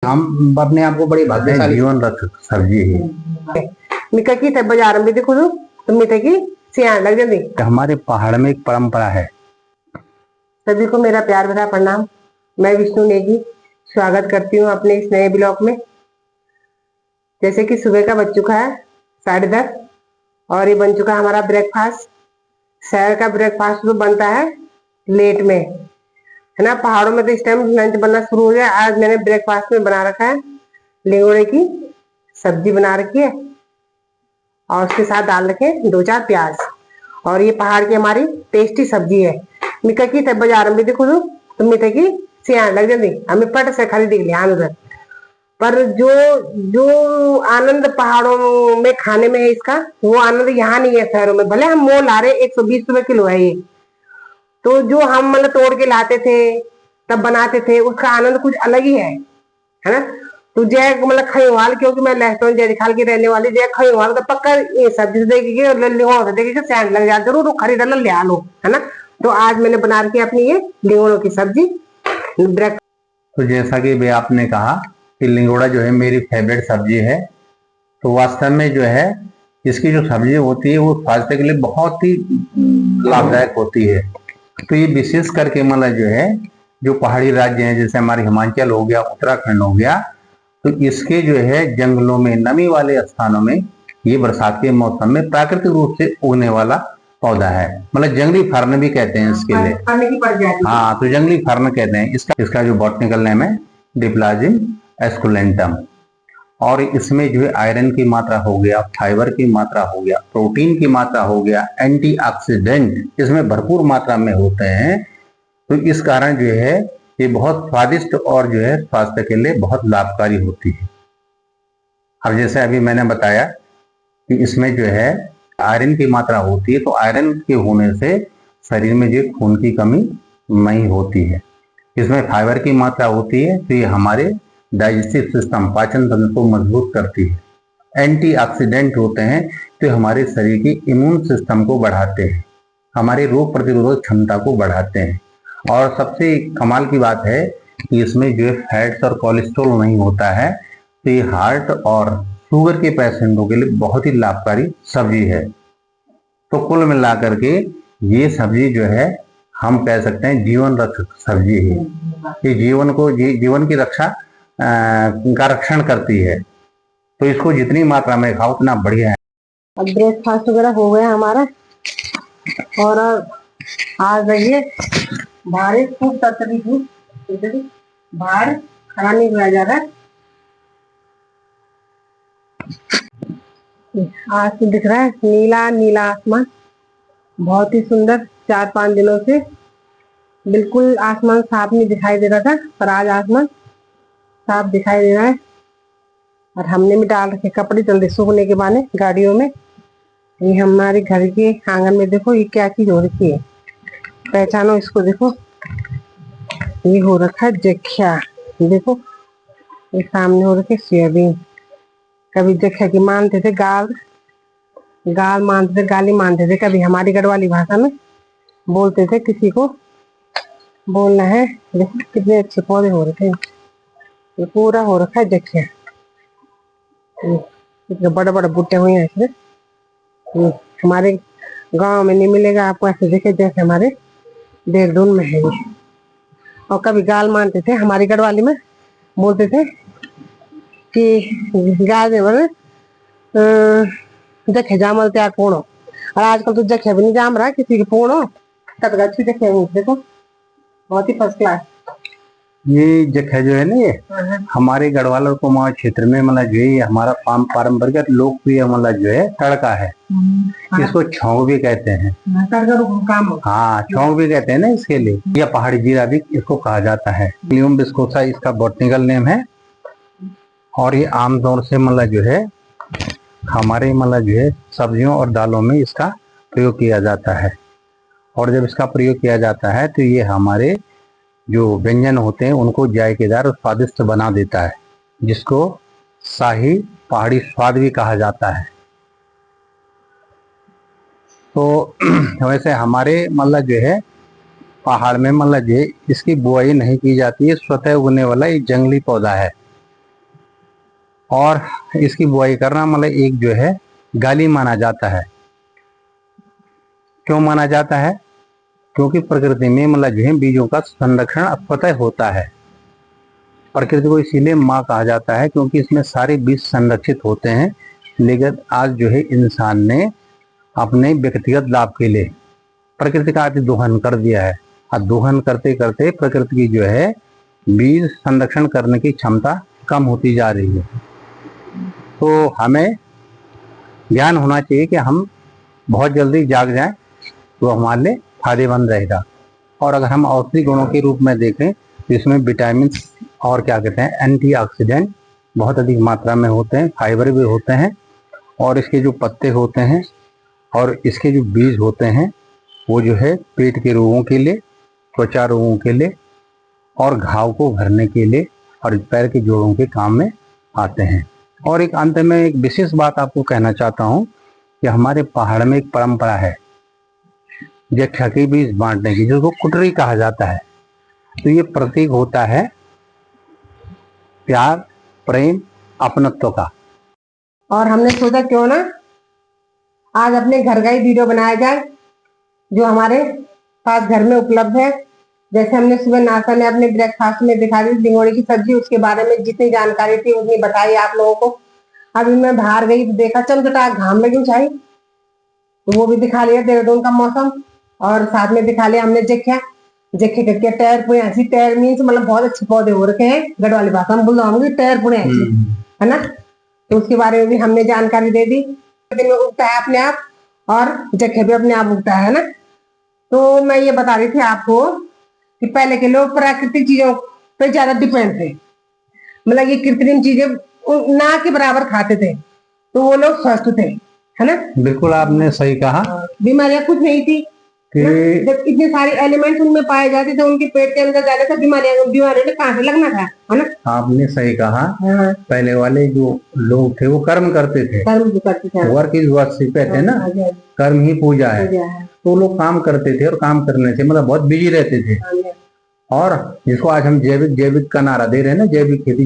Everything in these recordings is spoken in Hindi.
हम अपने आप को बड़ी भाग्यशाली जीवन रक्षक सब्जी है। मिका की थे बाजार में देखो तो मीठे की सियान लग जाती। हमारे पहाड़ में एक परंपरा है। सभी को मेरा प्यार भरा प्रणाम। मैं विष्णु नेगी स्वागत करती हूँ अपने इस नए ब्लॉग में। जैसे कि सुबह का बज चुका है 10:30 और ये बन चुका है हमारा ब्रेकफास्ट। शहर का ब्रेकफास्ट तो बनता है लेट में, है ना। पहाड़ों में तो इस टाइम लंच बनना शुरू हो गया। आज मैंने ब्रेकफास्ट में बना रखा है लिंगोड़े की सब्जी बना रखी है और उसके साथ डाल रखे 2-4 प्याज। और ये पहाड़ की हमारी टेस्टी सब्जी है। मिका की थे बाजार में देखो तो मीठे की सियान लग जाती। हमें पट से खरीद लिया उधर। पर जो जो आनंद पहाड़ों में खाने में है इसका, वो आनंद यहाँ नहीं है शहरों में। भले हम मोल ला रहे 120 रुपए किलो है ये, तो जो हम मतलब तोड़ के लाते थे तब बनाते थे उसका आनंद कुछ अलग ही है ना। तो जय मतलब खईवाल, क्योंकि मैं लहसुन जयखाल की रहने वाली जय खईवाल तो पक्का ये सब्जी देखिए सैंड लग जाए जरूर खरीद ले आ लो, है ना। तो आज मैंने बना रखी अपनी ये लिंगोड़ों की सब्जी ब्रेक। तो जैसा कि भी आपने कहा कि लिंगोड़ा जो है मेरी फेवरेट सब्जी है। तो वास्तव में जो है इसकी जो सब्जी होती है वो स्वास्थ्य के लिए बहुत ही लाभदायक होती है। तो ये विशेष करके मतलब जो है जो पहाड़ी राज्य हैं, जैसे हमारे हिमाचल हो गया, उत्तराखंड हो गया, तो इसके जो है जंगलों में नमी वाले स्थानों में ये बरसात के मौसम में प्राकृतिक रूप से उगने वाला पौधा है। मतलब जंगली फर्न भी कहते हैं इसके लिए। हाँ, तो जंगली फर्न कहते हैं इसका जो बॉटनिकल नेम है डिप्लाजिम एस्कुलेंटम। और इसमें जो है आयरन की मात्रा हो गया, फाइबर की मात्रा हो गया, प्रोटीन की मात्रा हो गया, एंटीऑक्सीडेंट इसमें भरपूर मात्रा में होते हैं। तो इस कारण जो है ये बहुत स्वादिष्ट और जो है स्वास्थ्य के लिए बहुत लाभकारी होती है। अब जैसे अभी मैंने बताया कि इसमें जो है आयरन की मात्रा होती है, तो आयरन के होने से शरीर में जो खून की कमी नहीं होती है। इसमें फाइबर की मात्रा होती है, तो ये हमारे डाइजेस्टिव सिस्टम पाचन तंत्र को मजबूत करती है। एंटीऑक्सीडेंट होते हैं तो हमारे शरीर की इम्यून सिस्टम को बढ़ाते हैं, हमारे रोग प्रतिरोधक क्षमता को बढ़ाते हैं। और सबसे कमाल की बात है कि इसमें जो है फैट्स और कोलेस्ट्रॉल नहीं होता है। तो ये हार्ट और शुगर के पेशेंटों के लिए बहुत ही लाभकारी सब्जी है। तो कुल मिलाकर के ये सब्जी जो है हम कह सकते हैं जीवन रक्षक सब्जी है। ये जीवन की रक्षा का रक्षण करती है। तो इसको जितनी मात्रा में खाओ उतना बढ़िया है। अब ब्रेकफास्ट वगैरह हो गया हमारा और आज देखिए बारिश खूब तरतरी थी, बाहर खड़ा नहीं हुआ जा रहा। आज तो दिख रहा है नीला नीला आसमान, बहुत ही सुंदर। 4-5 दिनों से बिल्कुल आसमान साफ नहीं दिखाई दे रहा था, पर आज आसमान साफ दिखाई दे रहा है। और हमने भी डाल रखे कपड़े जल्दी सूखने के बहाने गाड़ियों में। ये हमारे घर के आंगन में देखो ये क्या चीज हो रखी है, पहचानो इसको। देखो ये हो रखा है जख्या, देखो ये सामने हो रखे सोयाबीन। कभी जख्या की मानते थे गाल मानते थे, गाली मानते थे। कभी हमारी गढ़वाली भाषा में बोलते थे किसी को बोलना है। देखो कितने अच्छे पौधे हो रखे हैं, ये पूरा हो रखा है जख्या। इतने बड़े बड़े बूटे हुए हैं इसमें। हमारे गांव में नहीं मिलेगा आपको ऐसे देखे जैसे हमारे देहरादून में है ये। और कभी गाल मानते थे, हमारी गढ़वाली में बोलते थे कि गाय में बोले जखे जामल त्याग पूर्णो। और आजकल तो जखे भी नहीं जाम रहा किसी की पूर्णो, तब अच्छी जखे देखो बहुत ही फर्स्ट क्लास। ये जख्या जो है ना ये हमारे गढ़वाल और कुमाऊं क्षेत्र में मतलब जो है हमारा पारंपरिक लोकप्रिय मतलब जो है तड़का है। इसको छौंक भी कहते हैं। हाँ, छौंक भी कहते हैं ना इसके लिए, या पहाड़ी जीरा भी इसको कहा जाता है। लियम बिस्कोसा इसका बॉटनिकल नेम है। और ये आमतौर से मतलब जो है हमारे मतलब जो है सब्जियों और दालों में इसका प्रयोग किया जाता है। और जब इसका प्रयोग किया जाता है तो ये हमारे जो व्यंजन होते हैं उनको जायकेदार और स्वादिष्ट बना देता है, जिसको शाही पहाड़ी स्वाद भी कहा जाता है। तो वैसे हमारे मतलब जो है पहाड़ में मतलब जो है इसकी बुआई नहीं की जाती है, स्वतः उगने वाला एक जंगली पौधा है। और इसकी बुआई करना मतलब एक जो है गाली माना जाता है। क्यों माना जाता है? क्योंकि प्रकृति में मतलब जो है बीजों का संरक्षण स्वतः होता है। प्रकृति को इसीलिए माँ कहा जाता है क्योंकि इसमें सारे बीज संरक्षित होते हैं। लेकिन आज जो है इंसान ने अपने व्यक्तिगत लाभ के लिए प्रकृति का अति दोहन कर दिया है, और दोहन करते करते प्रकृति की जो है बीज संरक्षण करने की क्षमता कम होती जा रही है। तो हमें ज्ञान होना चाहिए कि हम बहुत जल्दी जाग जाएं तो हमारे लिए फायदेमंद रहेगा। और अगर हम औषधि गुणों के रूप में देखें तो इसमें विटामिन और क्या कहते हैं एंटीऑक्सीडेंट बहुत अधिक मात्रा में होते हैं, फाइबर भी होते हैं, और इसके जो पत्ते होते हैं और इसके जो बीज होते हैं वो जो है पेट के रोगों के लिए, त्वचा रोगों के लिए, और घाव को भरने के लिए, और पैर के जोड़ों के काम में आते हैं। और एक अंत में एक विशेष बात आपको कहना चाहता हूँ कि हमारे पहाड़ में एक परंपरा है जख्या के बीज बांटने की, जिसको कुटरी कहा जाता है। तो ये प्रतीक होता है प्यार, प्रेम, अपनत्व का। और हमने सोचा क्यों ना आज अपने घर का ही वीडियो बनाया जाए जो हमारे पास घर में उपलब्ध है। जैसे हमने सुबह नाश्ता में अपने ब्रेकफास्ट में दिखा दी लिंगोड़े की सब्जी, उसके बारे में जितनी जानकारी थी उतनी बताई आप लोगों को। अभी मैं बाहर गई तो देखा चमचटा घाम लगी चाहिए, तो वो भी दिखा लिया देहरादून का मौसम, और साथ में दिखा लिया हमने जख्या करके टायर पुणे ऐसी टायर मीन्स मतलब बहुत अच्छे पौधे हो रखे हैं, गढ़वाली भाषा में बोल रहा टायर पुणे ऐसी है ना। तो उसके बारे में भी हमने जानकारी दे दी। दिन में उगता है अपने आप और जख्या भी अपने आप उगता है ना। तो मैं ये बता रही थी आपको कि पहले के लोग प्राकृतिक चीजों पे ज्यादा डिपेंड थे, मतलब ये कृत्रिम चीजें ना के बराबर खाते थे, तो वो लोग स्वस्थ थे, है ना। बिल्कुल आपने सही कहा। बीमारियां कुछ नहीं थी कि जब इतने सारे एलिमेंट्स उनमें पाए जाते थे, उनके पेट के अंदर जाते थे, बीमारियों ने कहाँ से लगना था, है ना। आपने सही कहा। पहले वाले जो लोग थे वो कर्म करते थे, वर्क इज वर्शिप कहते हैं ना, कर्म ही पूजा है। तो लोग काम करते थे और काम करने से मतलब बहुत बिजी रहते थे। और जिसको आज हम जैविक का नारा दे रहे हैं ना, जैविक खेती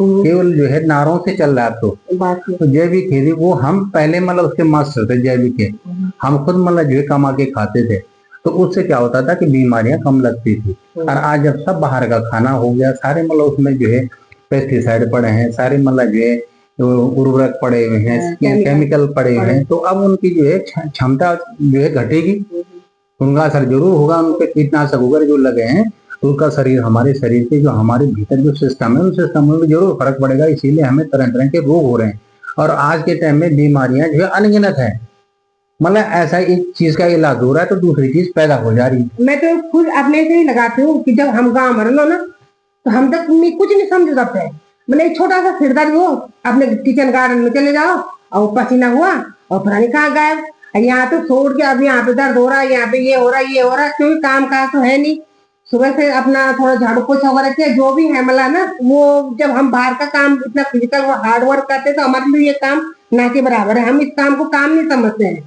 केवल जो है नारों से चल रहा है। तो जैविक खेती वो हम पहले मतलब उसके मास्टर थे जैविक के, हम खुद मतलब जो है कमा के खाते थे। तो उससे क्या होता था कि बीमारियां कम लगती थी। और आज जब सब बाहर का खाना हो गया, सारे मतलब उसमें जो है पेस्टिसाइड पड़े हैं, सारे मतलब जो है उर्वरक पड़े हुए हैं, केमिकल पड़े हुए हैं, तो अब उनकी जो है क्षमता जो है घटेगी, उनका असर जरूर होगा, उनके कीटनाशक वगैरह जो लगे हैं तो उनका शरीर हमारे शरीर के जो हमारे भीतर जो सिस्टम है उन सिस्टम में भी जरूर फर्क पड़ेगा। इसीलिए हमें तरह तरह के रोग हो रहे हैं। और आज के टाइम में बीमारियां जो है अनगिनत है, मतलब ऐसा एक चीज का इलाज हो रहा है तो दूसरी चीज पैदा हो जा रही है। मैं तो खुद अपने से ही लगाती हूँ कि जब हम गाँव मर लो ना तो हम तक कुछ नहीं समझ सकते हैं। मतलब एक छोटा सा सिरदर्द हो, अपने किचन गार्डन में चले जाओ और पसीना हुआ और पता नहीं कहाँ गायब, यहाँ तो छोड़ के अब यहाँ पे दर्द हो रहा है, यहाँ पे ये हो रहा है, ये हो रहा है, क्योंकि काम काज तो है नहीं। सुबह से अपना थोड़ा झाड़ू पोछा वगैरह किया जो भी है मतलब ना, वो जब हम बाहर का काम इतना फिजिकल हार्ड वर्क करते तो हमारे लिए ये काम ना के बराबर है। हम इस काम को काम नहीं समझते हैं।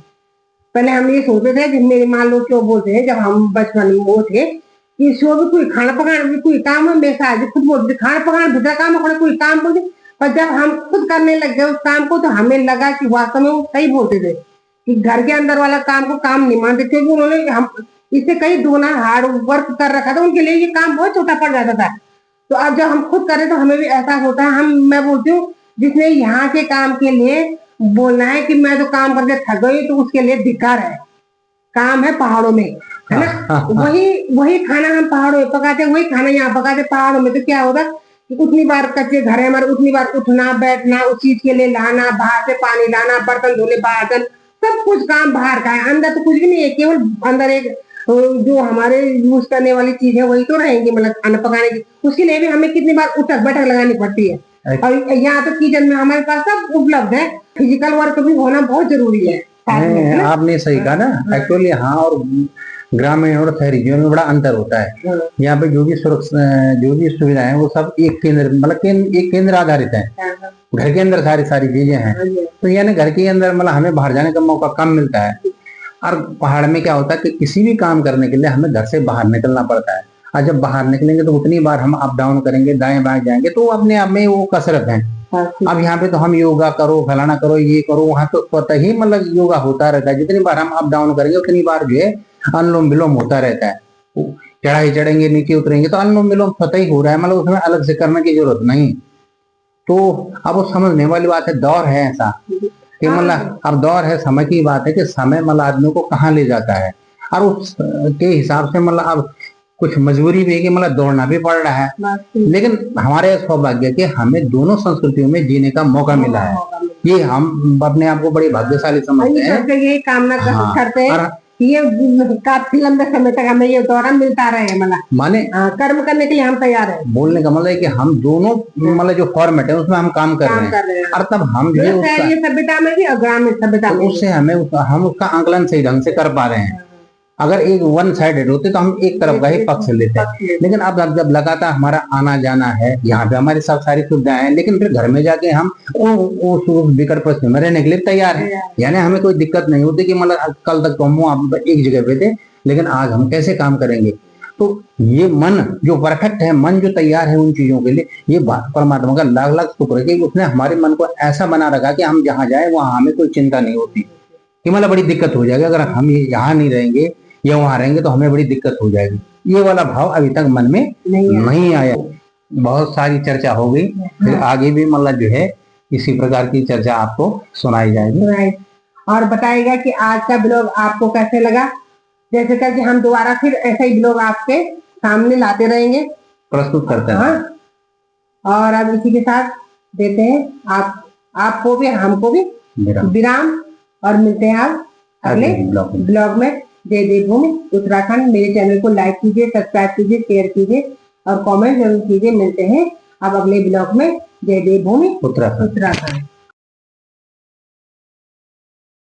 पहले हम ये सोचते थे कि मेरे मान लो क्यों बोलते हैं, जब हम बचपन में वो थे कि शो भी कोई खाना पकाना भी कोई काम है, मेरे आज खुद बोलते खाना पकाना भीतर काम है, कोई काम बोलते। पर जब हम खुद करने लग गए उस काम को तो हमें लगा कि वास्तव में वो सही बोलते थे कि घर के अंदर वाला काम को काम नहीं मानते, क्योंकि उन्होंने हम इससे कई गुना हार्ड वर्क कर रखा था, उनके लिए ये काम बहुत छोटा पड़ जाता था। तो अब जब हम खुद करें तो हमें भी एहसास होता है। मैं बोलती हूँ जिसने यहाँ के काम के लिए बोलना है कि मैं तो काम करके थक गई, तो उसके लिए धिक्कार है। काम है पहाड़ों में, है ना। वही खाना हम पहाड़ों में पकाते, वही खाना यहाँ पकाते पहाड़ों में। तो क्या होगा कि उतनी बार कच्चे घर है हमारे, उतनी बार उठना बैठना, उस चीज के लिए लाना, बाहर से पानी लाना, बर्तन धोने, बर्तन सब कुछ काम बाहर का है, अंदर तो कुछ भी नहीं है। केवल अंदर एक जो हमारे यूज करने वाली चीज है वही तो रहेंगी, मतलब खाना पकाने की। उसके लिए भी हमें कितनी बार उठक बैठक लगानी पड़ती है। और यहाँ तो किचन में हमारे पास सब उपलब्ध है, फिजिकल वर्क भी होना बहुत जरूरी है। आपने सही कहा ना। एक्चुअली यहाँ और ग्रामीण और शहरी जीवन में बड़ा अंतर होता है। यहाँ पे जो भी सुविधाएं हैं वो सब एक केंद्र मतलब एक केंद्र आधारित है। घर के अंदर सारी चीजें हैं, तो यानी घर के अंदर मतलब हमें बाहर जाने का मौका कम मिलता है। और पहाड़ में क्या होता है कि किसी भी काम करने के लिए हमें घर से बाहर निकलना पड़ता है। और जब बाहर निकलेंगे तो उतनी बार हम अप डाउन करेंगे, दाएं बाएं जाएंगे, तो अपने आप में वो कसरत है। अब यहाँ पे तो हम योगा करो, फलाना करो, ये करो, वहां तो स्वतः ही मतलब योगा होता रहता है। जितनी बार हम अप डाउन करेंगे उतनी बार जो है अनुलोम विलोम होता रहता है। चढ़ाई चढ़ेंगे, नीचे उतरेंगे तो अनुलोम विलोम स्वतः ही हो रहा है, मतलब उसमें अलग से करने की जरूरत नहीं। तो अब वो समझने वाली बात है, दौर है ऐसा कि मतलब अब दौर है, समय की बात है कि समय मतलब आदमी को कहाँ ले जाता है। और उस के हिसाब से मतलब अब कुछ मजबूरी भी है कि मतलब दौड़ना भी पड़ रहा है। लेकिन हमारे सौभाग्य के हमें दोनों संस्कृतियों में जीने का मौका मिला है, ये हम अपने आप को बड़ी भाग्यशाली समझते हैं। यही कामना करते हैं ये काफी लंबे समय तक हमें ये दौरा मिलता रहे, मतलब माने कर्म करने के लिए हम तैयार हैं। बोलने का मतलब है कि हम दोनों मतलब जो फॉर्मेट है उसमें हम काम कर रहे हैं। और तब हम जो शहरी सभ्यता में भी और ग्रामीण सभ्यता में उससे हम उसका आंकलन सही ढंग से कर पा रहे हैं। अगर एक वन साइडेड होते तो हम एक तरफ का ही पक्ष लेते हैं। लेकिन अब जब लगातार हमारा आना जाना है, यहाँ पे हमारी सब सारी सुविधाएं हैं, लेकिन फिर घर में जाके हम उस विकट परिस्थिति में रहने के लिए तैयार है। यानी हमें कोई दिक्कत नहीं होती कि मतलब कल तक तो हम एक जगह पे थे, लेकिन आज हम कैसे काम करेंगे। तो ये मन जो परफेक्ट है, मन जो तैयार है उन चीजों के लिए, ये परमात्मा का लाख लाख शुक्र है कि उसने हमारे मन को ऐसा बना रखा कि हम जहाँ जाए वहां हमें कोई चिंता नहीं होती कि मतलब बड़ी दिक्कत हो जाएगी। अगर हम यहाँ नहीं रहेंगे या वहां रहेंगे तो हमें बड़ी दिक्कत हो जाएगी। ये वाला भाव अभी तक मन में नहीं आया। बहुत सारी चर्चा हो गई, फिर आगे भी मतलब जो है इसी प्रकार की चर्चा आपको सुनाई जाएगी और बताएगा कि आज का ब्लॉग आपको कैसे लगा। जैसे करके हम दोबारा फिर ऐसा ही ब्लॉग आपके सामने लाते रहेंगे, प्रस्तुत करते हैं। और अब इसी के साथ देते हैं आपको भी हमको भी विराम, और मिलते हैं आप अगले ब्लॉग में। जय देवभूमि उत्तराखंड। मेरे चैनल को लाइक कीजिए, सब्सक्राइब कीजिए, शेयर कीजिए और कमेंट जरूर कीजिए। मिलते हैं अब अगले ब्लॉग में। जय देवभूमि उत्तराखंड।